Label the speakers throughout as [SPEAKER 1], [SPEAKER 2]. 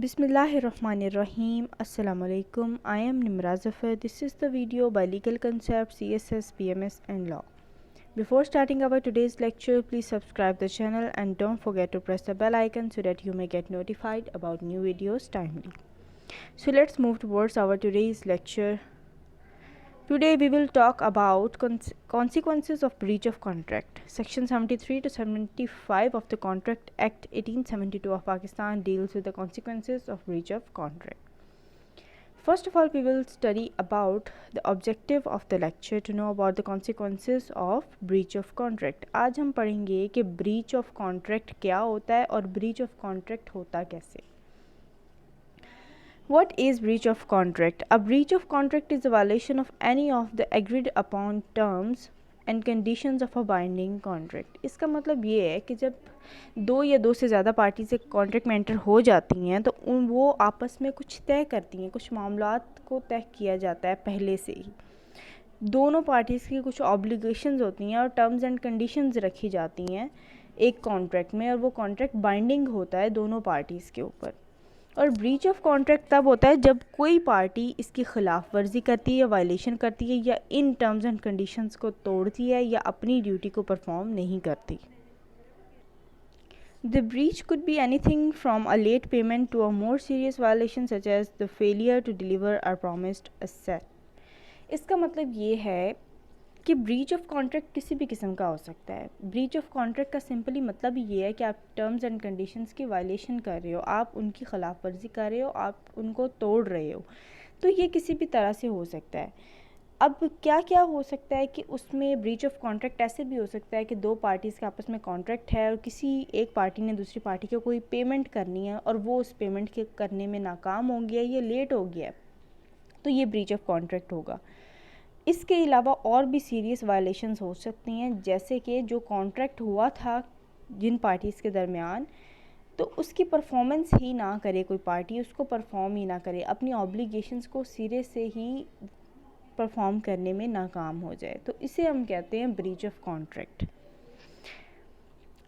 [SPEAKER 1] Bismillahirrahmanirrahim. Assalamu alaikum. I am Nimra Zafar. This is the video by Legal Concepts, CSS, PMS and Law. Before starting our today's lecture, please subscribe the channel and don't forget to press the bell icon so that you may get notified about new videos timely. So let's move towards our today's lecture. Today we will talk about consequences of breach of contract. Section 73 to 75 of the Contract Act 1872 of Pakistan deals with the consequences of breach of contract. First of all, we will study about the objective of the lecture to know about the consequences of breach of contract. आज हम पढ़ेंगे कि breach of contract क्या होता है और breach of contract होता कैसे. What is breach of contract? A breach of contract is a violation of any of the agreed upon terms and conditions of a binding contract. इसका मतलब ये है कि जब दो या दो से ज़्यादा पार्टी से कॉन्ट्रैक्ट में एंटर हो जाती हैं तो वो आपस में कुछ तय करती हैं, कुछ मामलात को तय किया जाता है पहले से ही. दोनों पार्टीज़ की कुछ ऑब्लिगेशंस होती हैं और टर्म्स एंड कंडीशंस रखी जाती हैं एक कॉन्ट्रैक्ट में और वो कॉन्ट्रैक्ट बाइंडिंग होता है दोनों पार्टीज़ के ऊपर. और ब्रीच ऑफ कॉन्ट्रैक्ट तब होता है जब कोई पार्टी इसकी खिलाफ वर्जी करती है या वायलेशन करती है या इन टर्म्स एंड कंडीशंस को तोड़ती है या अपनी ड्यूटी को परफॉर्म नहीं करती. The breach could be anything from a late payment to a more serious violation such as the failure to deliver a promised asset. इसका मतलब ये है कि ब्रीच ऑफ कॉन्ट्रैक्ट किसी भी किस्म का हो सकता है. ब्रीच ऑफ कॉन्ट्रैक्ट का सिंपली मतलब ये है कि आप टर्म्स एंड कंडीशंस की वायलेशन कर रहे हो, आप उनकी खिलाफ वर्जी कर रहे हो, आप उनको तोड़ रहे हो. तो ये किसी भी तरह से हो सकता है. अब क्या क्या हो सकता है कि उसमें ब्रीच ऑफ कॉन्ट्रैक्ट ऐसे भी हो सकता है कि दो पार्टीज़ के आपस में कॉन्ट्रैक्ट है और किसी एक पार्टी ने दूसरी पार्टी को कोई पेमेंट करनी है और वो उस पेमेंट के करने में नाकाम हो गया, ये लेट हो गया, तो ये ब्रीच ऑफ कॉन्ट्रैक्ट होगा. इसके अलावा और भी सीरियस वायलेशंस हो सकती हैं, जैसे कि जो कॉन्ट्रैक्ट हुआ था जिन पार्टीज़ के दरमियान, तो उसकी परफॉर्मेंस ही ना करे कोई पार्टी, उसको परफॉर्म ही ना करे, अपनी ऑब्लिगेशंस को सिरे से ही परफॉर्म करने में नाकाम हो जाए, तो इसे हम कहते हैं breach of contract.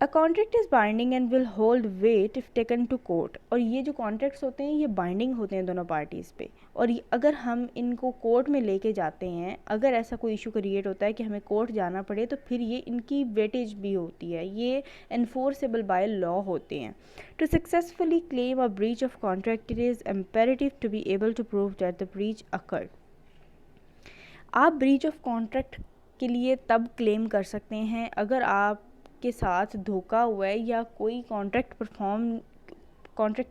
[SPEAKER 1] A contract is binding and will hold weight if taken to court. और ये जो कॉन्ट्रैक्ट्स होते हैं ये बाइंडिंग होते हैं दोनों पार्टीज़ पे, और अगर हम इनको कोर्ट में लेके जाते हैं, अगर ऐसा कोई इशू क्रिएट होता है कि हमें कोर्ट जाना पड़े, तो फिर ये इनकी वेटेज भी होती है, ये एनफोर्सेबल बाय लॉ होते हैं. To successfully claim a breach of contract it is imperative to be able to prove that the breach occurred. आप ब्रीच ऑफ कॉन्ट्रैक्ट के लिए तब क्लेम कर सकते हैं अगर आप के साथ धोखा हुआ है या कोई कॉन्ट्रैक्ट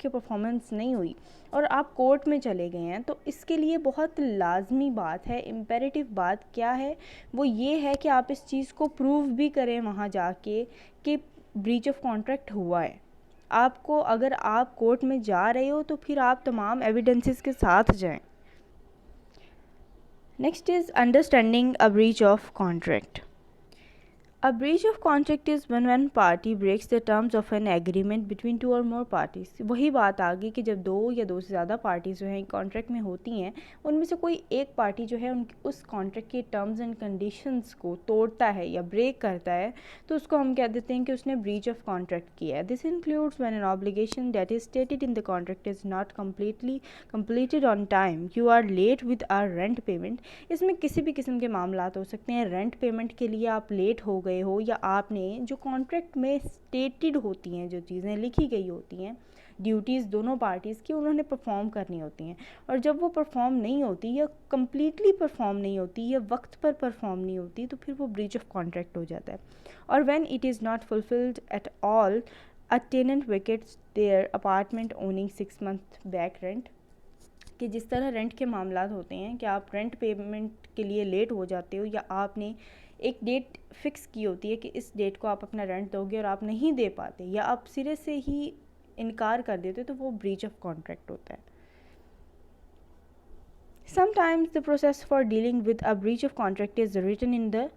[SPEAKER 1] की परफॉर्मेंस नहीं हुई और आप कोर्ट में चले गए हैं. तो इसके लिए बहुत लाजमी बात है, इम्पेरेटिव बात क्या है, वो ये है कि आप इस चीज़ को प्रूव भी करें वहाँ जाके कि ब्रीच ऑफ कॉन्ट्रैक्ट हुआ है. आपको, अगर आप कोर्ट में जा रहे हो तो फिर आप तमाम एविडेंसेस के साथ जाएं. Next is understanding a breach of contract. A breach of contract is when one party breaks the terms of an agreement between two or more parties. वही बात आ गई कि जब दो या दो से ज़्यादा पार्टीज जो हैं कॉन्ट्रैक्ट में होती हैं, उनमें से कोई एक पार्टी जो है उस कॉन्ट्रैक्ट के टर्म्स एंड कंडीशंस को तोड़ता है या ब्रेक करता है, तो उसको हम कह देते हैं कि उसने ब्रीच ऑफ कॉन्ट्रैक्ट किया है. This includes when an obligation that is stated in the contract is not completely completed on time, you are late with our rent payment. इसमें किसी भी किस्म के मामलात हो सकते हैं. रेंट पेमेंट के लिए आप लेट हो गए हो, या आपने जो कॉन्ट्रैक्ट में स्टेटेड होती हैं, जो चीज़ें लिखी गई होती हैं, ड्यूटीज़ दोनों पार्टीज़ की, उन्होंने परफॉर्म करनी होती हैं, और जब वो परफॉर्म नहीं होती या कम्प्लीटली परफॉर्म नहीं होती या वक्त पर परफॉर्म नहीं होती, तो फिर वो ब्रीच ऑफ कॉन्ट्रैक्ट हो जाता है. और when it is not fulfilled at all, a tenant vacates their apartment owning 6 month back rent. कि जिस तरह रेंट के मामलात होते हैं कि आप रेंट पेमेंट के लिए लेट हो जाते हो, या आपने एक डेट फिक्स की होती है कि इस डेट को आप अपना रेंट दोगे और आप नहीं दे पाते या आप सिरे से ही इनकार कर देते हो, तो वो ब्रीच ऑफ कॉन्ट्रैक्ट होता है. Sometimes the process for dealing with a breach of contract is written in the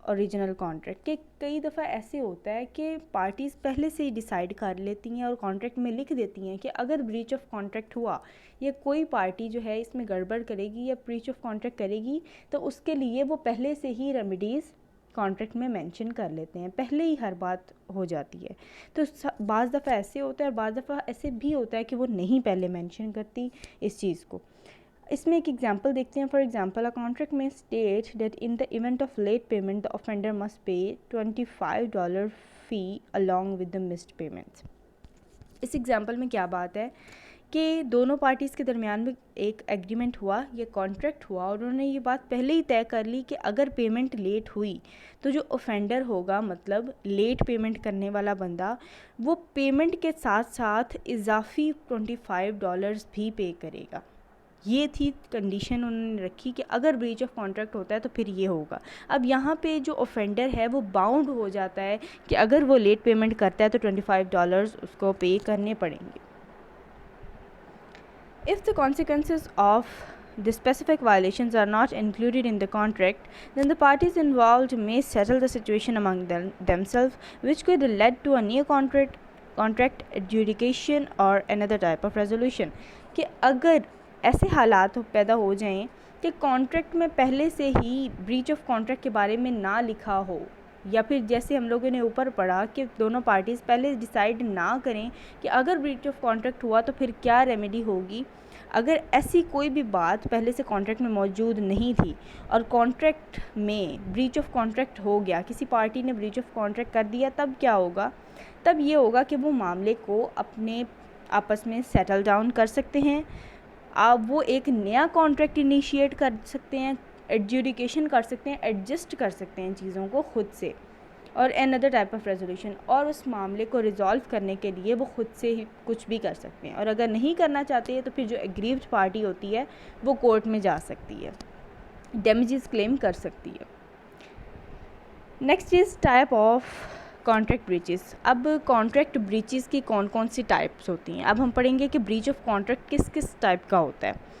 [SPEAKER 1] original contract. के कई दफ़ा ऐसे होता है कि पार्टीज़ पहले से ही डिसाइड कर लेती हैं और कॉन्ट्रैक्ट में लिख देती हैं कि अगर ब्रीच ऑफ कॉन्ट्रैक्ट हुआ या कोई पार्टी जो है इसमें गड़बड़ करेगी या ब्रीच ऑफ कॉन्ट्रैक्ट करेगी, तो उसके लिए वो पहले से ही रेमेडीज़ कॉन्ट्रैक्ट में मेंशन कर लेते हैं, पहले ही हर बात हो जाती है। तो बाज़ दफ़ा ऐसे होता है और बाज़ दफ़ा ऐसे भी होता है कि वो नहीं पहले मेंशन करती इस चीज़ को। इसमें एक एग्जांपल देखते हैं। फॉर एग्जांपल, अ कॉन्ट्रैक्ट में state that in the event of late payment the offender must pay $25 fee along with the missed payments. इस एग्जांपल में क्या बात है कि दोनों पार्टीज़ के दरमियान में एक एग्रीमेंट हुआ, ये कॉन्ट्रैक्ट हुआ और उन्होंने ये बात पहले ही तय कर ली कि अगर पेमेंट लेट हुई तो जो ऑफेंडर होगा, मतलब लेट पेमेंट करने वाला बंदा, वो पेमेंट के साथ साथ इजाफी $25 भी पे करेगा। ये थी कंडीशन उन्होंने रखी कि अगर ब्रीच ऑफ कॉन्ट्रैक्ट होता है तो फिर ये होगा। अब यहाँ पे जो ऑफेंडर है वो बाउंड हो जाता है कि अगर वो लेट पेमेंट करता है तो $25 उसको पे करने पड़ेंगे। If the consequences of the specific violations are not included in the contract, then the parties involved may settle the situation among themselves, which could lead to a new contract adjudication or another type of resolution. कि अगर ऐसे हालात पैदा हो जाएं कि contract में पहले से ही ब्रीच ऑफ कॉन्ट्रैक्ट के बारे में ना लिखा हो, या फिर जैसे हम लोगों ने ऊपर पढ़ा कि दोनों पार्टीज़ पहले डिसाइड ना करें कि अगर ब्रीच ऑफ कॉन्ट्रैक्ट हुआ तो फिर क्या रेमेडी होगी। अगर ऐसी कोई भी बात पहले से कॉन्ट्रैक्ट में मौजूद नहीं थी और कॉन्ट्रैक्ट में ब्रीच ऑफ कॉन्ट्रैक्ट हो गया, किसी पार्टी ने ब्रीच ऑफ कॉन्ट्रैक्ट कर दिया, तब क्या होगा? तब ये होगा कि वो मामले को अपने आपस में सेटल डाउन कर सकते हैं। अब वो एक नया कॉन्ट्रैक्ट इनिशिएट कर सकते हैं, एडजुडिकेशन कर सकते हैं, एडजस्ट कर सकते हैं चीज़ों को खुद से, और अनदर टाइप ऑफ रेजोल्यूशन, और उस मामले को रिजॉल्व करने के लिए वो खुद से ही कुछ भी कर सकते हैं। और अगर नहीं करना चाहते हैं तो फिर जो एग्रीव्ड पार्टी होती है वो कोर्ट में जा सकती है, डैमेजेस क्लेम कर सकती है। Next is type of contract breaches. अब कॉन्ट्रैक्ट ब्रीचेस की कौन कौन सी टाइप्स होती हैं, अब हम पढ़ेंगे कि ब्रीच ऑफ कॉन्ट्रैक्ट किस किस टाइप का होता है।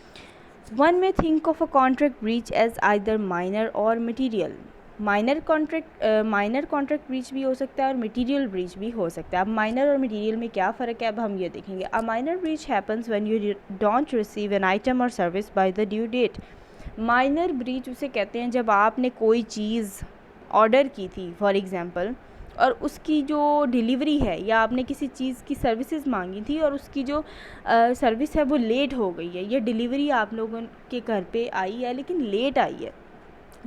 [SPEAKER 1] One may think of a contract breach as either minor or material. Minor contract breach भी हो सकता है और मटीरियल ब्रीच भी हो सकता है। अब माइनर और मटीरियल में क्या फ़र्क है, अब हम ये देखेंगे। A minor breach happens when you don't receive an item or service by the due date. Minor breach उसे कहते हैं जब आपने कोई चीज़ ऑर्डर की थी फॉर एग्ज़ाम्पल, और उसकी जो डिलीवरी है, या आपने किसी चीज़ की सर्विसेज मांगी थी और उसकी जो सर्विस है वो लेट हो गई है, या डिलीवरी आप लोगों के घर पे आई है लेकिन लेट आई है,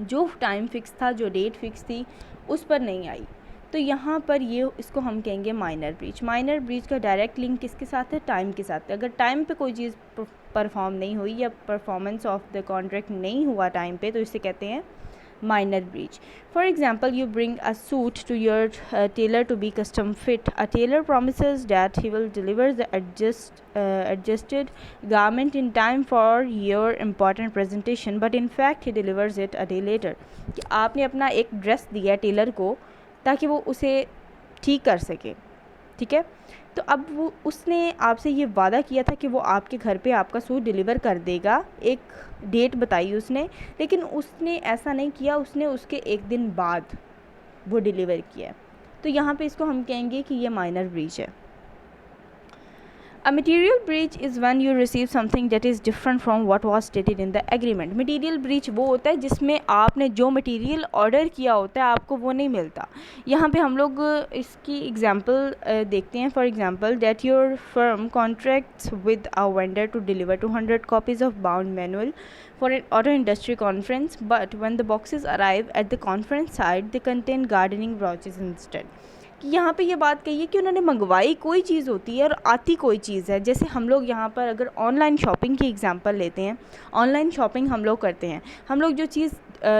[SPEAKER 1] जो टाइम फिक्स था, जो डेट फिक्स थी, उस पर नहीं आई, तो यहाँ पर ये इसको हम कहेंगे माइनर ब्रीच। माइनर ब्रीच का डायरेक्ट लिंक किसके साथ है? टाइम के साथ। अगर टाइम पे कोई चीज़ परफॉर्म नहीं हुई या परफॉर्मेंस ऑफ द कॉन्ट्रैक्ट नहीं हुआ टाइम पे, तो इसे कहते हैं minor breach. For example, you bring a suit to your tailor to be custom fit. A tailor promises that he will deliver the adjusted garment in time for your important presentation, but in fact he delivers it a day later. कि आपने अपना एक dress दिया Taylor को ताकि वो उसे ठीक कर सके, ठीक है, तो अब वो उसने आपसे ये वादा किया था कि वो आपके घर पे आपका सूट डिलीवर कर देगा, एक डेट बताई उसने, लेकिन उसने ऐसा नहीं किया, उसने उसके एक दिन बाद वो डिलीवर किया। तो यहाँ पे इसको हम कहेंगे कि ये माइनर ब्रीच है। A material breach is when you receive something that is different from what was stated in the agreement. Material breach वो होता है जिसमें आपने जो मटेरियल ऑर्डर किया होता है आपको वो नहीं मिलता। यहाँ पे हम लोग इसकी एग्जांपल देखते हैं। For example, that your firm contracts with a vendor to deliver 200 copies of bound manual for an auto industry conference, but when the boxes arrive at the conference site, they contain gardening brooches instead. कि यहाँ पे ये बात कही है कि उन्होंने मंगवाई कोई चीज़ होती है और आती कोई चीज़ है। जैसे हम लोग यहाँ पर अगर ऑनलाइन शॉपिंग की एग्जांपल लेते हैं, ऑनलाइन शॉपिंग हम लोग करते हैं, हम लोग जो चीज़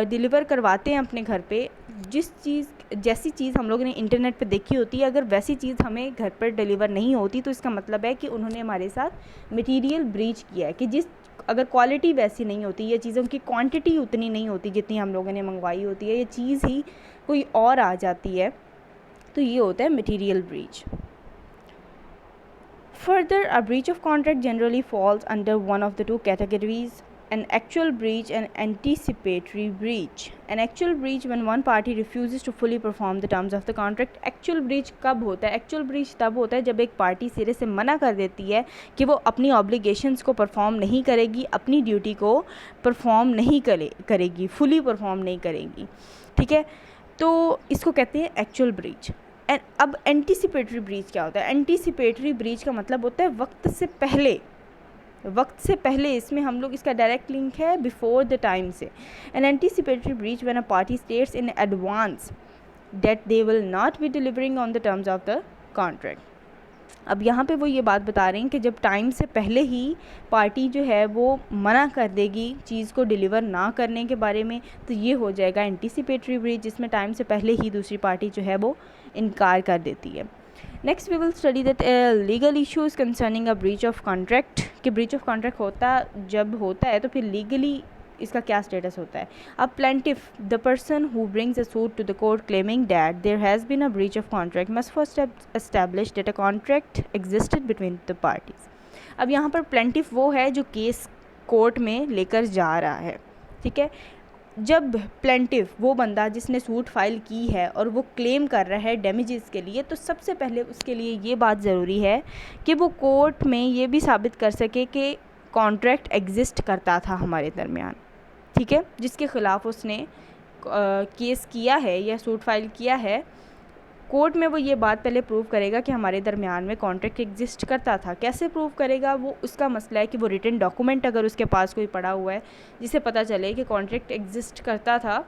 [SPEAKER 1] डिलीवर करवाते हैं अपने घर पे, जैसी चीज़ हम लोगों ने इंटरनेट पे देखी होती है, अगर वैसी चीज़ हमें घर पर डिलीवर नहीं होती तो इसका मतलब है कि उन्होंने हमारे साथ मटीरियल ब्रीच किया है। कि अगर क्वालिटी वैसी नहीं होती, या चीज़ों की क्वांटिटी उतनी नहीं होती जितनी हम लोगों ने मंगवाई होती है, या चीज़ ही कोई और आ जाती है, तो ये होता है material breach. Further, a breach of contract generally falls under one of the two categories: an actual breach and anticipatory breach. An actual breach when one party refuses to fully perform the terms of the contract. Actual breach कब होता है? Actual breach तब होता है जब एक party सिरे से मना कर देती है कि वो अपनी ऑब्लिगेशंस को परफॉर्म नहीं करेगी, अपनी ड्यूटी को परफॉर्म नहीं करेगी, फुली परफॉर्म नहीं करेगी, ठीक है। तो इसको कहते हैं एक्चुअल ब्रीच। एंड अब एंटीसिपेटरी ब्रीच क्या होता है? एंटीसिपेटरी ब्रीच का मतलब होता है वक्त से पहले, वक्त से पहले। इसमें हम लोग, इसका डायरेक्ट लिंक है बिफोर द टाइम से। An anticipatory breach when a party states in advance that they will not be delivering on the terms of the contract. अब यहाँ पे वो ये बात बता रहे हैं कि जब टाइम से पहले ही पार्टी जो है वो मना कर देगी चीज़ को डिलीवर ना करने के बारे में, तो ये हो जाएगा एंटीसिपेटरी ब्रीच, जिसमें टाइम से पहले ही दूसरी पार्टी जो है वो इनकार कर देती है। Next we will study that legal issues concerning a breach of contract, कि ब्रीच ऑफ कॉन्ट्रैक्ट जब होता है तो फिर लीगली इसका क्या स्टेटस होता है। अब plaintiff, the person who brings a suit to the court claiming that there has been a breach of contract must first establish that a contract existed between the parties. अब यहाँ पर plaintiff वो है जो case court में लेकर जा रहा है, ठीक है। जब प्लेंटिफ, वो बंदा जिसने सूट फाइल की है और वो क्लेम कर रहा है डैमेजेस के लिए, तो सबसे पहले उसके लिए ये बात ज़रूरी है कि वो कोर्ट में ये भी साबित कर सके कि कॉन्ट्रैक्ट एग्जिस्ट करता था हमारे दरमियान, ठीक है, जिसके ख़िलाफ़ उसने केस किया है या सूट फाइल किया है। कोर्ट में वो ये बात पहले प्रूव करेगा कि हमारे दरमियान में कॉन्ट्रैक्ट एग्जिस्ट करता था। कैसे प्रूव करेगा? वो उसका मसला है कि वो रिटन डॉक्यूमेंट अगर उसके पास कोई पड़ा हुआ है जिसे पता चले कि कॉन्ट्रैक्ट एग्जिस्ट करता था,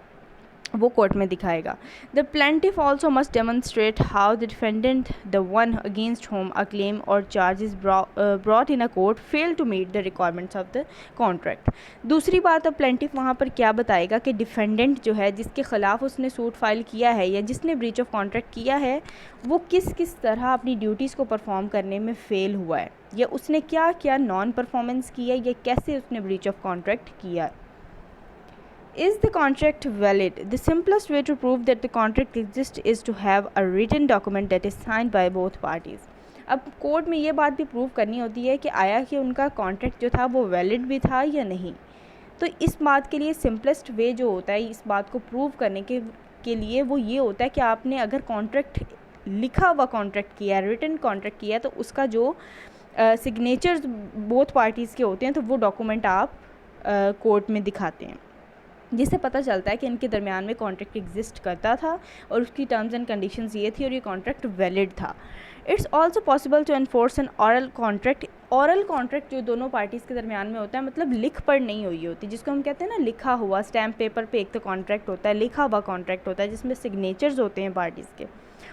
[SPEAKER 1] वो कोर्ट में दिखाएगा। The plaintiff also must demonstrate how the defendant, the one against whom a claim or charges brought in a court, fail to meet the requirements of the contract. दूसरी बात, अब plaintiff वहाँ पर क्या बताएगा कि डिफेंडेंट जो है, जिसके ख़िलाफ़ उसने सूट फाइल किया है या जिसने ब्रीच ऑफ कॉन्ट्रैक्ट किया है, वो किस किस तरह अपनी ड्यूटीज़ को परफॉर्म करने में फ़ेल हुआ है, या उसने क्या क्या नॉन परफॉर्मेंस की है, या कैसे उसने ब्रीच ऑफ कॉन्ट्रैक्ट किया है। Is the contract valid? The simplest way to prove that the contract exists is to have a written document that is signed by both parties. अब कोर्ट में ये बात भी प्रूव करनी होती है कि आया कि उनका कॉन्ट्रैक्ट जो था वो वैलिड भी था या नहीं। तो इस बात के लिए सिंपलेस्ट वे जो होता है इस बात को प्रूव करने के लिए वो ये होता है कि आपने अगर कॉन्ट्रैक्ट, लिखा हुआ कॉन्ट्रैक्ट किया है, रिटन कॉन्ट्रैक्ट किया है, तो उसका जो सिग्नेचर्स बोथ पार्टीज़ के होते हैं, तो वो डॉक्यूमेंट आप कोर्ट में दिखाते हैं, जिससे पता चलता है कि इनके दरमियान में कॉन्ट्रैक्ट एग्जिस्ट करता था और उसकी टर्म्स एंड कंडीशंस ये थी और ये कॉन्ट्रैक्ट वैलिड था। It's also possible to enforce an oral contract. Oral contract जो दोनों पार्टीज़ के दरमियान में होता है, मतलब लिख पढ़ नहीं हुई होती, जिसको हम कहते हैं ना लिखा हुआ, स्टैम्प पेपर पे एक तो कॉन्ट्रैक्ट होता है, लिखा हुआ कॉन्ट्रैक्ट होता है जिसमें सिग्नेचर्स होते हैं पार्टीज़ के।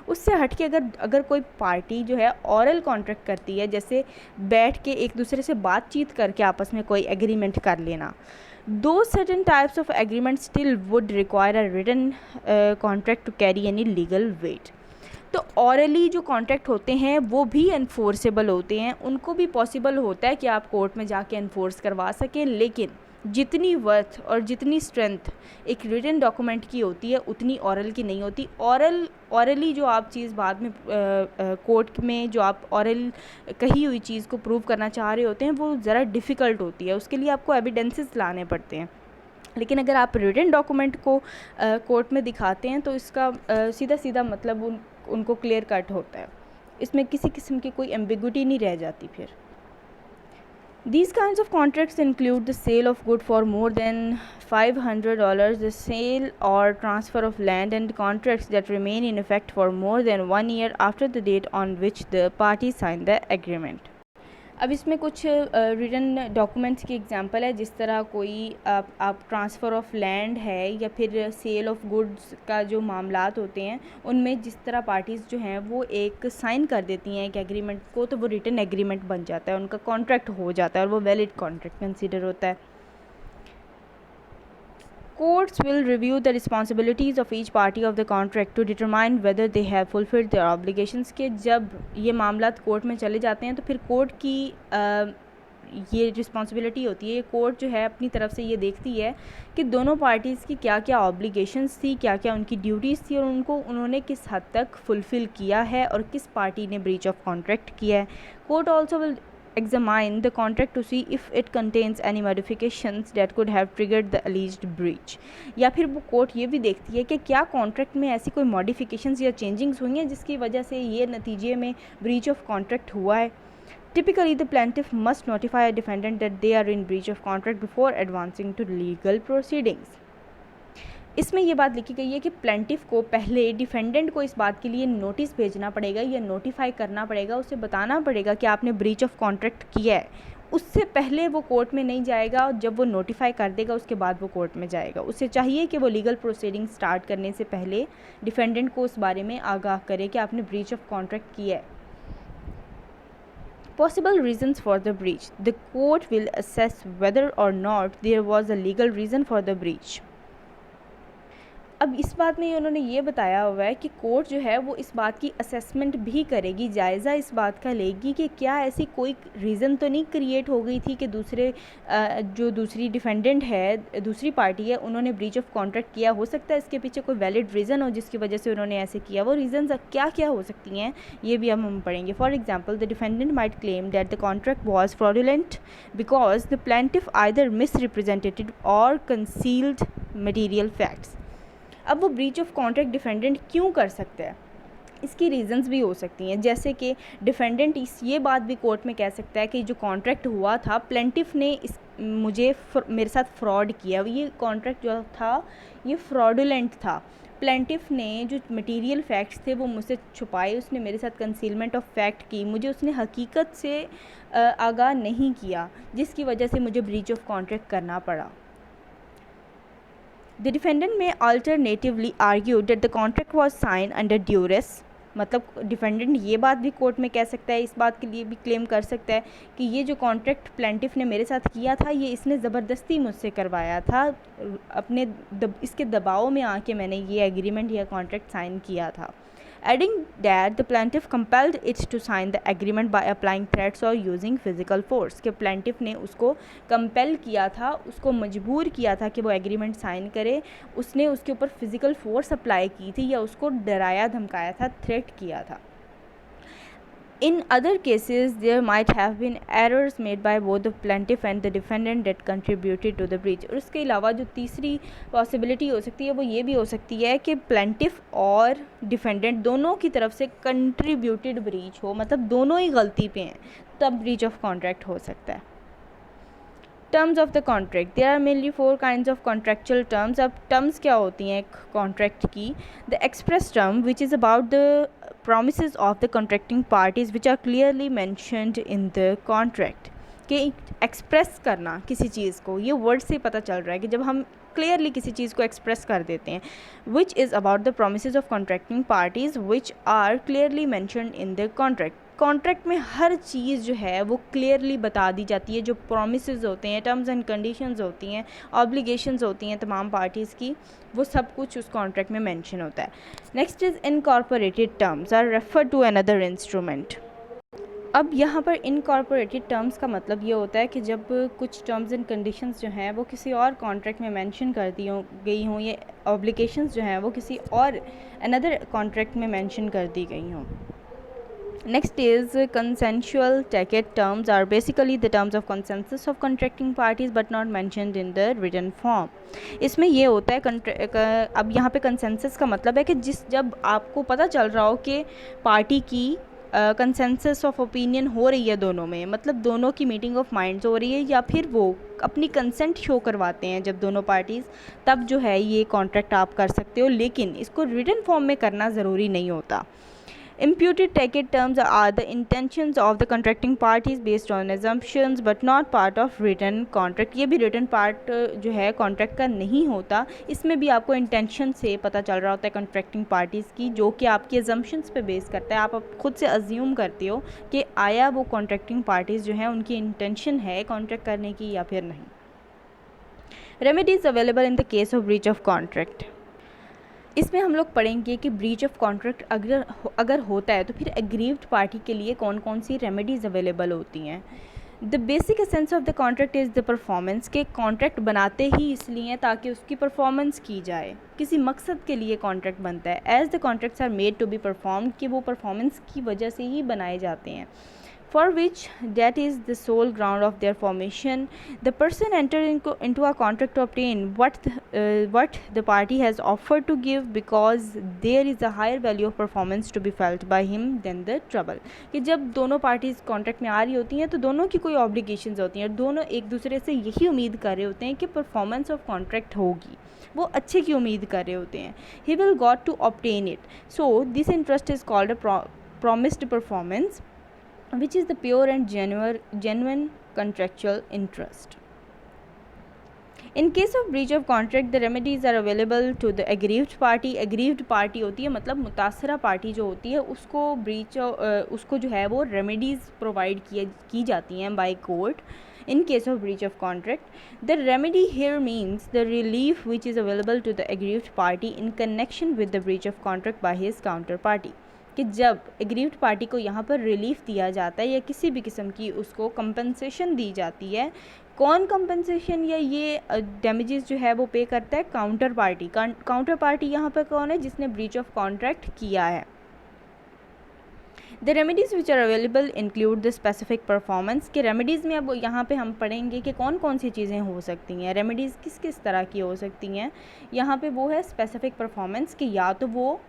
[SPEAKER 1] उससे हट के अगर कोई पार्टी जो है ऑरल कॉन्ट्रैक्ट करती है, जैसे बैठ के एक दूसरे से बातचीत करके आपस में कोई एग्रीमेंट कर लेना, those certain types of agreements still would require a written contract to carry any legal weight. तो ऑरली जो कॉन्ट्रैक्ट होते हैं वो भी एनफोर्सेबल होते हैं, उनको भी पॉसिबल होता है कि आप कोर्ट में जाके एनफोर्स करवा सकें, लेकिन जितनी वर्थ और जितनी स्ट्रेंथ एक रिटन डॉक्यूमेंट की होती है उतनी ऑरल की नहीं होती। ऑरली जो आप चीज़ बाद में कोर्ट में जो आप ऑरल कही हुई चीज़ को प्रूव करना चाह रहे होते हैं वो ज़रा डिफ़िकल्ट होती है, उसके लिए आपको एविडेंसेस लाने पड़ते हैं। लेकिन अगर आप रिटन डॉक्यूमेंट को कोर्ट में दिखाते हैं तो इसका सीधा सीधा मतलब उनको क्लियर कट होता है, इसमें किसी किस्म की कोई एम्बिग्विटी नहीं रह जाती फिर। These kinds of contracts include the sale of good for more than $500, the sale or transfer of land, and contracts that remain in effect for more than 1 year after the date on which the parties signed the agreement. अब इसमें कुछ written documents की example है, जिस तरह कोई आप transfer of land है या फिर सेल ऑफ गुड्स का जो मामलात होते हैं, उनमें जिस तरह पार्टीज़ जो हैं वो एक साइन कर देती हैं एक एग्रीमेंट को, तो वो रिटन एग्रीमेंट बन जाता है, उनका कॉन्ट्रैक्ट हो जाता है और वो वैलिड कॉन्ट्रैक्ट कंसिडर होता है। Courts will review the responsibilities of each party of the contract to determine whether they have fulfilled their obligations। के जब ये मामलात कोर्ट में चले जाते हैं तो फिर कोर्ट की ये रिस्पॉन्सिबिलिटी होती है, कोर्ट जो है अपनी तरफ से ये देखती है कि दोनों पार्टीज़ की क्या क्या ऑब्लिगेशंस थी, क्या क्या उनकी ड्यूटीज़ थी और उन्होंने किस हद तक फुलफ़िल किया है और किस पार्टी ने ब्रीच ऑफ कॉन्ट्रैक्ट किया है। Court also will examine the contract to see if it contains any modifications that could have triggered the alleged breach। या फिर वो कोर्ट ये भी देखती है कि क्या कॉन्ट्रैक्ट में ऐसी कोई मॉडिफिकेशंस या चेंजिंग्स हुई हैं जिसकी वजह से ये नतीजे में ब्रीच ऑफ कॉन्ट्रैक्ट हुआ है। Typically the plaintiff must notify a defendant that they are in breach of contract before advancing to legal proceedings। इसमें ये बात लिखी गई है कि प्लेंटिफ को पहले डिफेंडेंट को इस बात के लिए नोटिस भेजना पड़ेगा या नोटिफाई करना पड़ेगा, उसे बताना पड़ेगा कि आपने ब्रीच ऑफ कॉन्ट्रैक्ट किया है। उससे पहले वो कोर्ट में नहीं जाएगा, और जब वो नोटिफाई कर देगा उसके बाद वो कोर्ट में जाएगा। उसे चाहिए कि वो लीगल प्रोसीडिंग स्टार्ट करने से पहले डिफेंडेंट को उस बारे में आगाह करे कि आपने ब्रीच ऑफ कॉन्ट्रैक्ट किया है। Possible reasons for the breach. The court will assess whether or not there was a legal reason for the breach. अब इस बात में उन्होंने ये बताया हुआ है कि कोर्ट जो है वो इस बात की असेसमेंट भी करेगी, जायज़ा इस बात का लेगी कि क्या ऐसी कोई रीज़न तो नहीं क्रिएट हो गई थी कि जो दूसरी डिफेंडेंट है, दूसरी पार्टी है, उन्होंने ब्रीच ऑफ कॉन्ट्रैक्ट किया। हो सकता है इसके पीछे कोई वैलिड रीज़न हो जिसकी वजह से उन्होंने ऐसे किया। वो रीज़न्स क्या क्या हो सकती हैं ये भी हम पढ़ेंगे। For example, the defendant might claim that the contract was fraudulent because the plaintiff either misrepresented और कंसील्ड मटीरियल फैक्ट्स। अब वो ब्रीच ऑफ कॉन्ट्रैक्ट डिफेंडेंट क्यों कर सकता है, इसकी रीजंस भी हो सकती हैं। जैसे कि डिफेंडेंट ये बात भी कोर्ट में कह सकता है कि जो कॉन्ट्रैक्ट हुआ था, प्लेंटिफ ने मेरे साथ फ्रॉड किया, ये कॉन्ट्रैक्ट जो था ये फ्रॉडुलेंट था। प्लेंटिफ ने जो मटेरियल फैक्ट्स थे वो मुझसे छुपाए, उसने मेरे साथ कंसीलमेंट ऑफ फैक्ट की, मुझे उसने हकीकत से आगाह नहीं किया, जिसकी वजह से मुझे ब्रीच ऑफ कॉन्ट्रैक्ट करना पड़ा। The defendant may alternatively argue that the contract was signed under duress। मतलब डिफेंडेंट ये बात भी कोर्ट में कह सकता है, इस बात के लिए भी क्लेम कर सकता है कि ये जो कॉन्ट्रैक्ट प्लेंटिफ ने मेरे साथ किया था ये इसने ज़बरदस्ती मुझसे करवाया था, इसके दबाव में आके मैंने ये एग्रीमेंट या कॉन्ट्रैक्ट साइन किया था। Adding that the plaintiff compelled it to sign the agreement by applying threats or using physical force, कि प्लेंटिफ ने उसको कंपेल किया था, उसको मजबूर किया था कि वो एग्रीमेंट साइन करे, उसने उसके ऊपर फिजिकल फोर्स अप्लाई की थी या उसको डराया धमकाया था, थ्रेट किया था। In other cases, there might have been errors made by both the plaintiff and the defendant that contributed to the breach। और उसके अलावा जो तीसरी पॉसिबिलिटी हो सकती है वो ये भी हो सकती है कि प्लेंटिफ और डिफेंडेंट दोनों की तरफ से कंट्रीब्यूटेड ब्रीच हो, मतलब दोनों ही गलती पे हैं, तब ब्रीच ऑफ कॉन्ट्रैक्ट हो सकता है। Terms of the contract, there are mainly 4 kinds of contractual terms. अब टर्म्स क्या होती हैं एक कॉन्ट्रैक्ट की? The express term which is about the promises of the contracting parties which are clearly mentioned in the contract। कि express करना किसी चीज़ को, ये वर्ड से पता चल रहा है कि जब हम क्लियरली किसी चीज़ को एक्सप्रेस कर देते हैं। Which is about the promises of contracting parties which are clearly mentioned in the contract. Contract में हर चीज़ जो है वो क्लियरली बता दी जाती है, जो प्रोमिसेस होते हैं, टर्म्स एंड कंडीशंस होती हैं, ऑब्लिगेशंस होती हैं तमाम पार्टीज़ की, वो सब कुछ उस कॉन्ट्रैक्ट में मेंशन होता है। Next is incorporated terms are refer to another instrument. अब यहाँ पर इनकॉर्पोरेटेड टर्म्स का मतलब ये होता है कि जब कुछ टर्म्स एंड कंडीशंस जो हैं वो किसी और कॉन्ट्रैक्ट में मेंशन कर गई हों, या ऑब्लिगेशंस जो हैं वो किसी और अनदर कॉन्ट्रैक्ट में मेंशन कर दी गई हों। Next is consensual tacit terms are basically the terms of consensus of contracting parties but not mentioned in the written form। इसमें ये होता है अब यहाँ पे consensus का मतलब है कि जब आपको पता चल रहा हो कि पार्टी की कंसेंसस ऑफ ओपिनियन हो रही है दोनों में, मतलब दोनों की मीटिंग ऑफ माइंड्स हो रही है, या फिर वो अपनी कंसेंट शो करवाते हैं जब दोनों पार्टीज़, तब जो है ये कॉन्ट्रैक्ट आप कर सकते हो, लेकिन इसको रिटन फॉर्म में करना ज़रूरी नहीं होता। Imputed tacit terms are the intentions of the contracting parties based on assumptions but not part of written contract। ये भी written part जो है contract का नहीं होता, इसमें भी आपको intention से पता चल रहा होता है contracting parties की, जो कि आपकी assumptions पे बेस करता है। आप खुद से assume करते हो कि आया वो contracting parties जो है उनकी intention है contract करने की या फिर नहीं। Remedies available in the case of breach of contract। इसमें हम लोग पढ़ेंगे कि ब्रीच ऑफ कॉन्ट्रैक्ट अगर होता है तो फिर एग्रीव्ड पार्टी के लिए कौन कौन सी रेमेडीज़ अवेलेबल होती हैं। The basic essence of the contract is the performance, के कॉन्ट्रैक्ट बनाते ही इसलिए ताकि उसकी परफॉर्मेंस की जाए, किसी मकसद के लिए कॉन्ट्रैक्ट बनता है। As the contracts are made to be perform, कि वो परफॉर्मेंस की वजह से ही बनाए जाते हैं। for which that is the sole ground of their formation. The person entered into a contract to obtain what the party has offered to give, because there is a higher value of performance to be felt by him than the trouble. कि जब दोनों parties contract में आ रही होती हैं तो दोनों की कोई ऑब्लिगेशंस होती हैं और दोनों एक दूसरे से यही उम्मीद कर रहे होते हैं कि परफॉर्मेंस ऑफ कॉन्ट्रैक्ट होगी, वो अच्छे की उम्मीद कर रहे होते हैं. He will got to obtain it. So this interest is called a promised performance, which is the pure and genuine contractual interest. In case of breach of contract, the remedies are available to the aggrieved party. aggrieved party होती है मतलब मुतासरा party जो होती है उसको उसको जो है वो रेमेडीज़ प्रोवाइड की जाती हैं by court. In case of breach of contract, the remedy here means the relief which is available to the aggrieved party in connection with the breach of contract by his counterparty. कि जब aggrieved party को यहाँ पर relief दिया जाता है या किसी भी किस्म की उसको कंपनसेशन दी जाती है. कौन कंपनसेशन या ये डैमेजेस जो है वो पे करता है? Counter party. काउंटर पार्टी यहाँ पर कौन है? जिसने ब्रीच ऑफ कॉन्ट्रैक्ट किया है. The remedies which are available include the specific performance. के रेमेडीज़ में अब यहाँ पे हम पढ़ेंगे कि कौन कौन सी चीज़ें हो सकती हैं. रेमेडीज़ किस किस तरह की हो सकती हैं. यहाँ पे वो है स्पेसिफिक परफॉर्मेंस कि या तो वो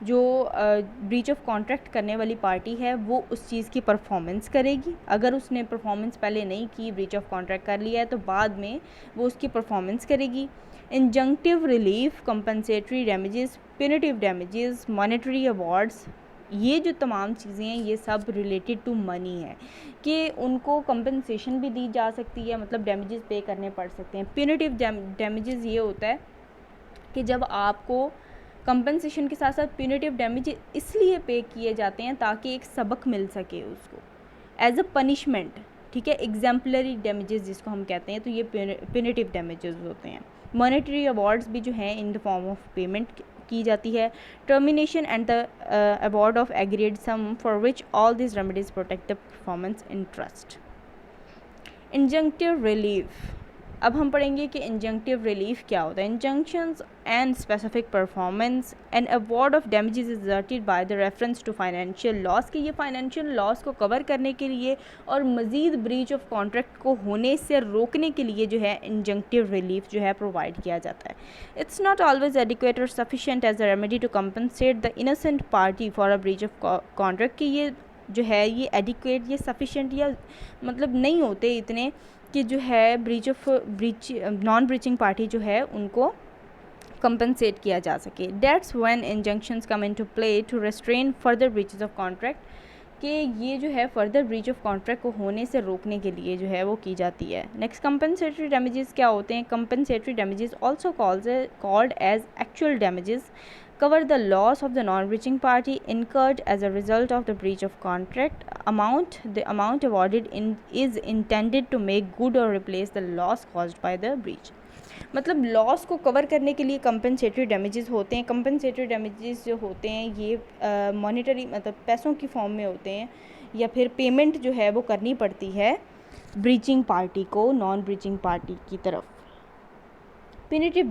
[SPEAKER 1] जो ब्रीच ऑफ कॉन्ट्रैक्ट करने वाली पार्टी है वो उस चीज़ की परफॉर्मेंस करेगी. अगर उसने परफॉर्मेंस पहले नहीं की, ब्रीच ऑफ कॉन्ट्रैक्ट कर लिया है, तो बाद में वो उसकी परफॉर्मेंस करेगी. Injunctive relief, compensatory damages, punitive damages, monetary awards, ये जो तमाम चीज़ें हैं ये सब रिलेटेड टू मनी है कि उनको कंपनसेशन भी दी जा सकती है, मतलब डैमेजेस पे करने पड़ सकते हैं. पिनिटिव डैमेजेस ये होता है कि जब आपको कंपनसेशन के साथ साथ पिनिटिव डैमेज इसलिए पे किए जाते हैं ताकि एक सबक मिल सके उसको एज अ पनिशमेंट. ठीक है, एग्जाम्पलरी डैमेजेस जिसको हम कहते हैं, तो ये पिनिटिव डैमेजेस होते हैं. मॉनेटरी अवार्ड्स भी जो हैं in the form of payment की जाती है. Termination and the award of agreed sum for which all this remedies protect the performance interest. Injunctive relief. अब हम पढ़ेंगे कि इंजंक्टिव रिलीफ क्या होता है. Injunctions and specific performance and award of damages is resulted by the reference to financial loss. कि ये financial loss को कवर करने के लिए और मज़ीद ब्रीच ऑफ कॉन्ट्रैक्ट को होने से रोकने के लिए जो है इंजंक्टिव रिलीफ जो है प्रोवाइड किया जाता है. It's not always adequate or sufficient as a remedy to compensate the innocent party for a breach of contract. कि ये जो है ये एडिक्वेट, ये सफिशिएंट या मतलब नहीं होते इतने कि जो है ब्रीच नॉन ब्रीचिंग पार्टी जो है उनको कंपनसेट किया जा सके. That's when injunctions come into play to restrain further breaches of contract. कि ये जो है फर्दर ब्रीच ऑफ कॉन्ट्रैक्ट को होने से रोकने के लिए जो है वो की जाती है. नेक्स्ट, कंपनसेटरी डैमेजेस क्या होते हैं. Compensatory damages also called as actual damages cover the loss of the non-breaching party incurred as a result of the breach of contract. The amount awarded is intended to make good or replace the loss caused by the breach. मतलब loss को cover करने के लिए compensatory damages होते हैं. Compensatory damages जो होते हैं ये मॉनेटरी मतलब पैसों की फॉर्म में होते हैं या फिर पेमेंट जो है वो करनी पड़ती है ब्रीचिंग पार्टी को नॉन ब्रीचिंग पार्टी की तरफ. Punitive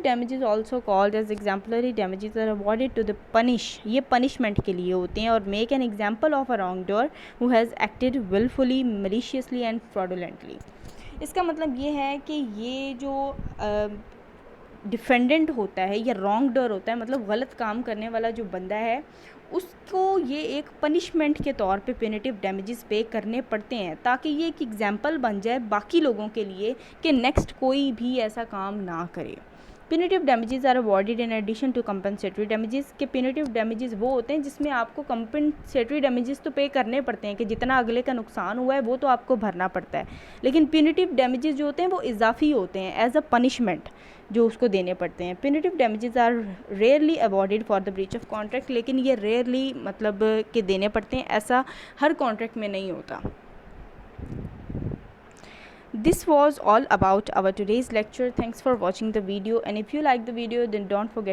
[SPEAKER 1] damages also called as exemplary damages are awarded to the punish. ये punishment के लिए होते हैं और make an example of a wrongdoer who has acted willfully, maliciously and fraudulently. इसका मतलब ये है कि ये जो डिफेंडेंट होता है या रॉन्ग डोर होता है, मतलब गलत काम करने वाला जो बंदा है उसको ये एक पनिशमेंट के तौर पे पिनिटिव डैमेजेस पे करने पड़ते हैं ताकि ये एक एग्जांपल बन जाए बाकी लोगों के लिए कि नेक्स्ट कोई भी ऐसा काम ना करे. Punitive damages are awarded in addition to compensatory damages. के पिनिटिव डैमेजेस वो होते हैं जिसमें आपको कंपनसेटरी डैमेजेस तो पे करने पड़ते हैं कि जितना अगले का नुकसान हुआ है वो तो आपको भरना पड़ता है, लेकिन पिनिटिव डैमेजेस जो होते हैं वो इजाफी होते हैं एज अ पनिशमेंट जो उसको देने पड़ते हैं. Punitive damages are rarely awarded for the breach of contract. लेकिन ये रेयरली मतलब कि देने पड़ते हैं, ऐसा हर कॉन्ट्रैक्ट में नहीं होता. This was all about our today's lecture. Thanks for watching the video, and if you like the video then don't forget